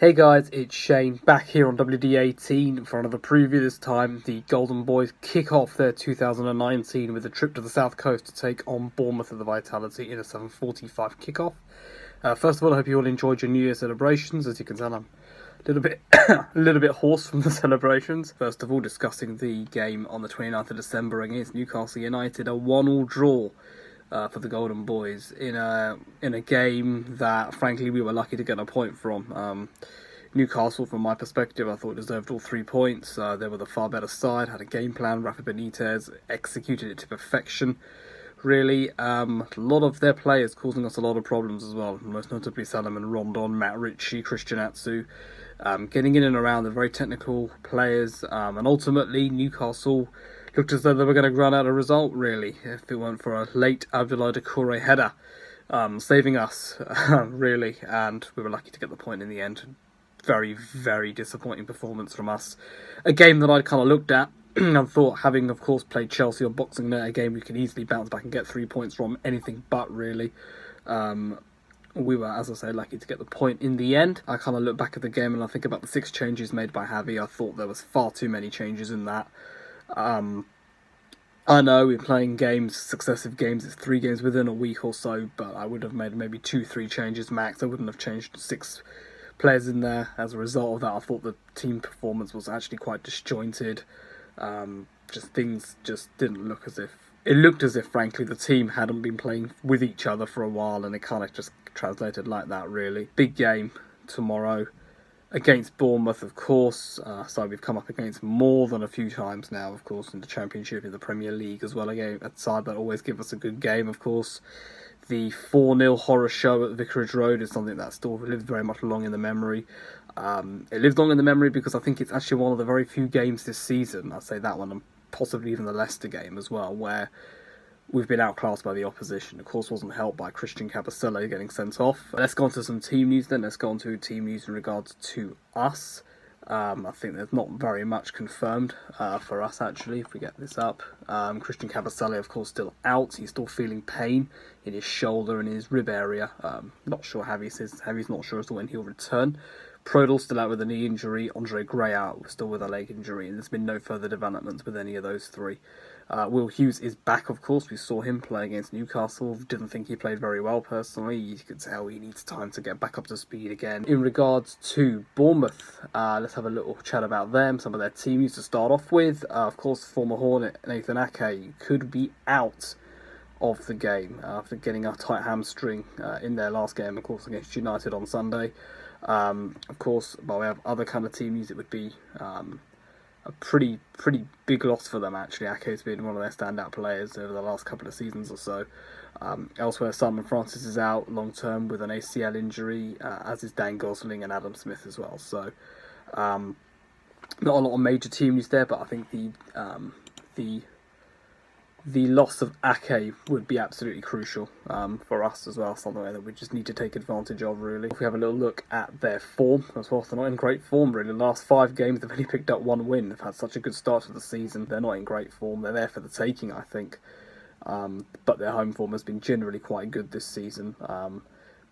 Hey guys, it's Shane back here on WD18 for another preview. This time, the Golden Boys kick off their 2019 with a trip to the South Coast to take on Bournemouth at the Vitality in a 7:45 kickoff. First of all, I hope you all enjoyed your New Year celebrations. As you can tell, I'm a little bit, a little bit hoarse from the celebrations. First of all, discussing the game on the 29th of December against Newcastle United, a 1-1 draw. For the Golden Boys in a game that, frankly, we were lucky to get a point from. Newcastle, from my perspective, I thought deserved all 3 points. They were the far better side, had a game plan. Rafa Benitez executed it to perfection. Really, a lot of their players causing us a lot of problems as well. Most notably, Salomon Rondon, Matt Ritchie, Christian Atsu, getting in and around the very technical players, and ultimately Newcastle looked as though they were going to run out a result, really, if it weren't for a late Abdoulaye Doucouré header saving us, really, and we were lucky to get the point in the end. Very, very disappointing performance from us. A game that I'd kind of looked at and thought, having, of course, played Chelsea on Boxing Day, a game we could easily bounce back and get 3 points from, anything but, really. We were, as I say, lucky to get the point in the end. I kind of look back at the game and I think about the 6 changes made by Javi. I thought there was far too many changes in that. I know we're playing games, successive games, it's 3 games within a week or so, but I would have made maybe 2-3 changes max. I wouldn't have changed 6 players in there. As a result of that, I thought the team performance was actually quite disjointed. Things just didn't look as if... It looked as if, frankly, the team hadn't been playing with each other for a while, and it kind of just translated like that, really. Big game tomorrow against Bournemouth, of course. So we've come up against more than a few times now, of course, in the Championship, in the Premier League as well. Again, a side that always give us a good game, of course. The 4-0 horror show at Vicarage Road is something that still lives very much long in the memory. It lives long in the memory because I think it's actually one of the very few games this season, I'd say that one, and possibly even the Leicester game as well, where we've been outclassed by the opposition. Of course, wasn't helped by Christian Cabasele getting sent off. Let's go on to some team news then. Let's go on to team news in regards to us. I think there's not very much confirmed for us, actually, if we get this up. Christian Cabasele, of course, still out. He's still feeling pain in his shoulder and his rib area. Not sure Javi's not sure as to when he'll return. Prodl still out with a knee injury. Andre Gray out, still with a leg injury. And there's been no further developments with any of those 3. Will Hughes is back, of course. We saw him play against Newcastle. Didn't think he played very well, personally. You could tell he needs time to get back up to speed again. In regards to Bournemouth, let's have a little chat about them. Some of their team news to start off with. Of course, former Hornet Nathan Ake could be out of the game after getting a tight hamstring in their last game, of course, against United on Sunday. Of course, by way of other kind of team news, it would be a pretty big loss for them, actually. Ake's been one of their standout players over the last couple of seasons or so. Elsewhere, Simon Francis is out long term with an ACL injury, as is Dan Gosling and Adam Smith as well. So, not a lot of major team news there, but I think the loss of Ake would be absolutely crucial for us as well, something that we just need to take advantage of, really. If we have a little look at their form as well, they're not in great form, really. The last 5 games, they've only picked up 1 win. They've had such a good start to the season. They're not in great form. They're there for the taking, I think. But their home form has been generally quite good this season.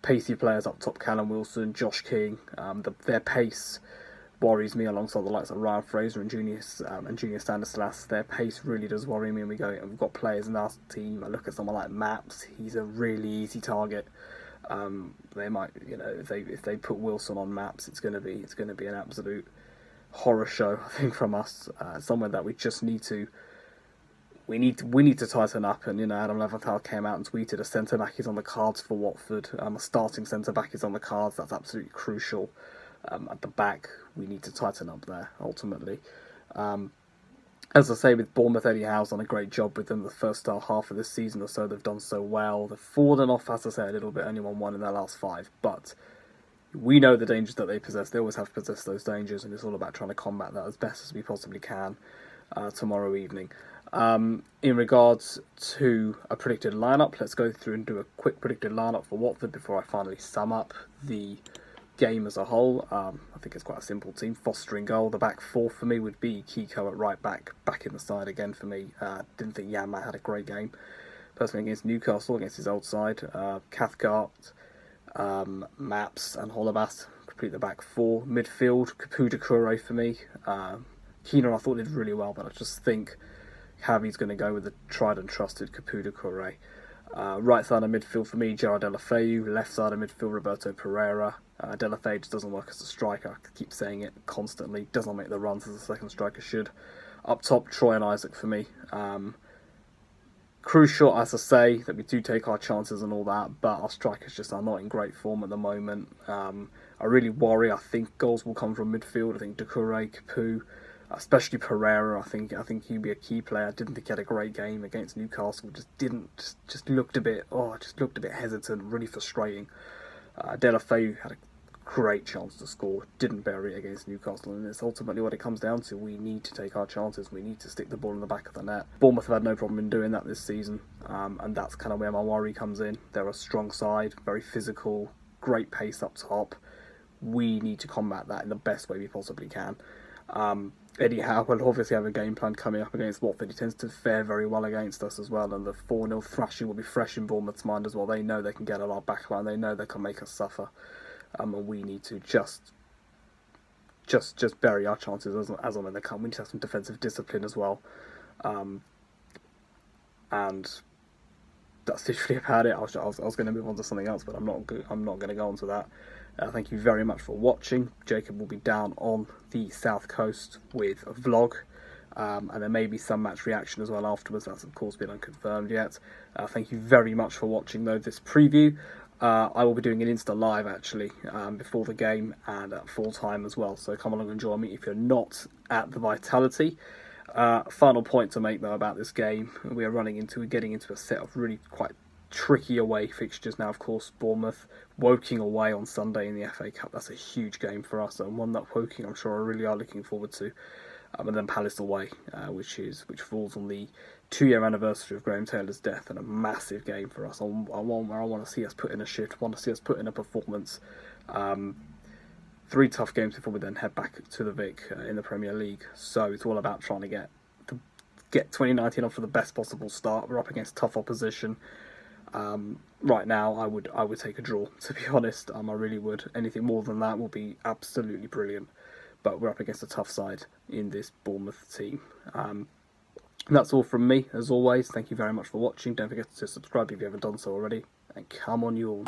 Pacey players up top, Callum Wilson, Josh King. Their pace worries me alongside the likes of Ryan Fraser and Junior Stanislas. Their pace really does worry me. And we've got players in our team. I look at someone like Maps. He's a really easy target. They might, if they put Wilson on Maps, it's going to be an absolute horror show, I think, from us. Somewhere that we just need to. We need to tighten up, and Adam Leventhal came out and tweeted a centre back is on the cards for Watford. A starting centre back is on the cards. That's absolutely crucial. At the back, we need to tighten up there, ultimately. As I say, with Bournemouth, Eddie Howe's done a great job with them the first half of this season or so. They've done so well. They've fallen off, as I say, a little bit, only won 1 in their last 5. But we know the dangers that they possess. They always have possessed those dangers, and it's all about trying to combat that as best as we possibly can tomorrow evening. In regards to a predicted lineup, let's go through and do a quick predicted lineup for Watford before I finally sum up the game as a whole. I think it's quite a simple team. Foster in goal. The back 4 for me would be Kiko at right back in the side again for me. Didn't think Yanmat had a great game personally against Newcastle, against his old side. Cathcart, Maps and Holebas complete the back four. Midfield, Caputo for me. Keenan I thought did really well, but I just think Javi's going to go with the tried and trusted Caputo. Right side of midfield for me, Gerard Deulofeu. Left side of midfield, Roberto Pereira. Deulofeu just doesn't work as a striker. I keep saying it constantly. Does not make the runs as a second striker should. Up top, Troy and Isaac for me. Crucial, as I say, that we do take our chances and all that, but our strikers just are not in great form at the moment. I really worry. I think goals will come from midfield. I think Doucouré, Capu, especially Pereira. I think he'd be a key player. I didn't think he had a great game against Newcastle. Just looked a bit hesitant. Really frustrating. Deulofeu had a great chance to score, didn't bury it against Newcastle, and it's ultimately what it comes down to. We need to take our chances, we need to stick the ball in the back of the net. Bournemouth have had no problem in doing that this season, and that's kind of where my worry comes in. They're a strong side, very physical, great pace up top. We need to combat that in the best way we possibly can. Eddie Howe will obviously have a game plan coming up against Watford. He tends to fare very well against us as well, and the 4-0 thrashing will be fresh in Bournemouth's mind as well. They know they can get at our backline, they know they can make us suffer. And we need to just bury our chances as and when they come. We need to have some defensive discipline as well, and that's literally about it. I was going to move on to something else, but I'm not going to go on to that. Thank you very much for watching. Jacob will be down on the south coast with a vlog, and there may be some match reaction as well afterwards. That's of course been unconfirmed yet. Thank you very much for watching though this preview. I will be doing an Insta Live actually before the game and at full time as well, so come along and join me if you're not at the Vitality. Final point to make though about this game: we are getting into a set of really quite tricky away fixtures now. Of course, Bournemouth, Woking away on Sunday in the FA Cup. That's a huge game for us, and one that Woking I'm sure I really are looking forward to. And then Palace away, which falls on the 2-year anniversary of Graham Taylor's death, and a massive game for us. One where I want to see us put in a shift, want to see us put in a performance. 3 tough games before we then head back to the Vic in the Premier League. So it's all about trying to get 2019 off for the best possible start. We're up against tough opposition. Right now, I would take a draw, to be honest. I really would. Anything more than that will be absolutely brilliant. But we're up against a tough side in this Bournemouth team. That's all from me, as always. Thank you very much for watching. Don't forget to subscribe if you haven't done so already. And come on, you all.